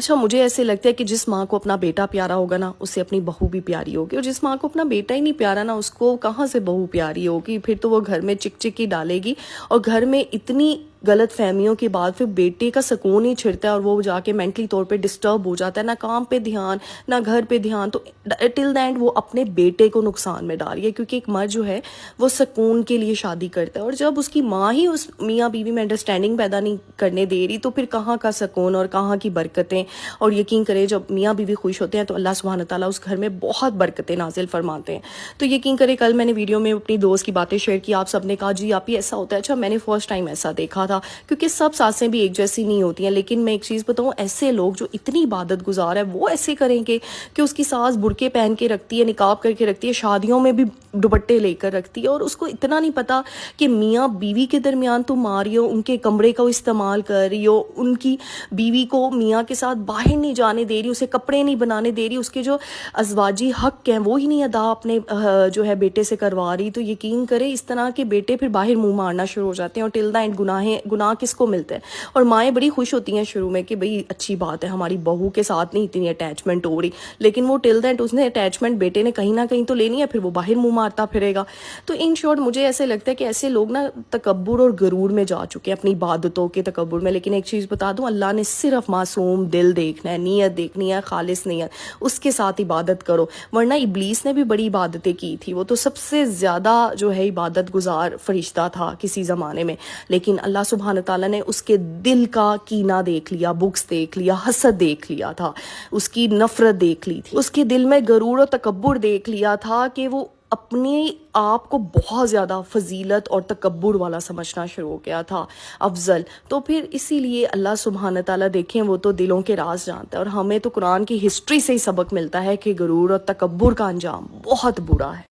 اچھا مجھے ایسے لگتا ہے کہ جس ماں کو اپنا بیٹا پیارا ہوگا نا اسے اپنی بہو بھی پیاری ہوگی، اور جس ماں کو اپنا بیٹا ہی نہیں پیارا نا اس کو کہاں سے بہو پیاری ہوگی؟ پھر تو وہ گھر میں چک چک ہی ڈالے گی، اور گھر میں اتنی غلط فہمیوں کے بعد پھر بیٹے کا سکون ہی چھڑتا ہے، اور وہ جا کے مینٹلی طور پہ ڈسٹرب ہو جاتا ہے، نہ کام پہ دھیان نہ گھر پہ دھیان، تو ٹل دا اینڈ وہ اپنے بیٹے کو نقصان میں ڈال رہی ہے، کیونکہ ایک مرد جو ہے وہ سکون کے لیے شادی کرتا ہے، اور جب اس کی ماں ہی اس میاں بیوی میں انڈرسٹینڈنگ پیدا نہیں کرنے دے رہی تو پھر کہاں کا سکون اور کہاں کی برکتیں؟ اور یقین کرے جب میاں بیوی خوش ہوتے ہیں تو اللہ سبحانہ تعالیٰ اس گھر میں بہت برکتیں نازل فرماتے ہیں۔ تو یقین کرے کل میں نے ویڈیو میں اپنی دوست کی باتیں شیئر کی، آپ سب نے کہا جی آپ ہی ایسا ہوتا ہے۔ اچھا میں نے فرسٹ ٹائم ایسا دیکھا تھا، کیونکہ سب ساسیں بھی ایک جیسی نہیں ہوتی ہیں، لیکن میں ایک چیز بتاؤں، ایسے لوگ جو اتنی عبادت گزار ہے وہ ایسے کریں گے کہ اس کی ساس برقعے پہن کے رکھتی ہے، نقاب کر کے رکھتی ہے، شادیوں میں بھی دوپٹے لے کر رکھتی ہے، اور اس کو اتنا نہیں پتا کہ میاں بیوی کے درمیان تم آ رہی ہو، ان کے کمرے کا استعمال کر رہی ہو، ان کی بیوی کو میاں کے ساتھ باہر نہیں جانے دے رہی، اسے کپڑے نہیں بنانے دے رہی، اس کے جو ازواجی حق ہیں وہ ہی نہیں ادا اپنے جو ہے بیٹے سے کروا رہی، تو یقین کرے اس طرح کے بیٹے پھر باہر منہ مارنا شروع ہو جاتے ہیں، اور ٹل دا اینڈ گناہ کس کو ملتا ہے؟ اور مائیں بڑی خوش ہوتی ہیں شروع میں کہ بھئی اچھی بات ہے ہماری بہو کے ساتھ نہیں اتنی اٹیچمنٹ ہو رہی، لیکن وہ ٹل دا اینڈ اس نے اٹیچمنٹ بیٹے نے کہیں نہ کہیں تو لینی ہے، پھر وہ باہر منہ مارتا پھرے گا۔ تو ان شارٹ مجھے ایسے لگتا ہے کہ ایسے لوگ نا تکبر اور غرور میں جا چکے ہیں، اپنی عبادتوں کے تکبر میں۔ لیکن ایک چیز بتا دوں، اللہ نے صرف معصوم دل دیکھنا ہے، نیت دیکھنی ہے، خالص نیت، اس کے ساتھ عبادت کرو۔ ورنہ ابلیس نے بھی بڑی عبادتیں کی تھی، وہ تو سب سے زیادہ جو ہے عبادت گزار فرشتہ تھا کسی زمانے میں، لیکن اللہ سبحانہ تعالیٰ نے اس کے دل کا کینہ دیکھ لیا، بغض دیکھ لیا، حسد دیکھ لیا تھا، اس کی نفرت دیکھ لی تھی، اس کے دل میں غرور و تکبر دیکھ لیا تھا کہ وہ اپنی آپ کو بہت زیادہ فضیلت اور تکبر والا سمجھنا شروع ہو گیا تھا، افضل۔ تو پھر اسی لیے اللہ سبحانہ تعالیٰ دیکھیں وہ تو دلوں کے راز جانتا ہے، اور ہمیں تو قرآن کی ہسٹری سے ہی سبق ملتا ہے کہ غرور اور تکبر کا انجام بہت برا ہے۔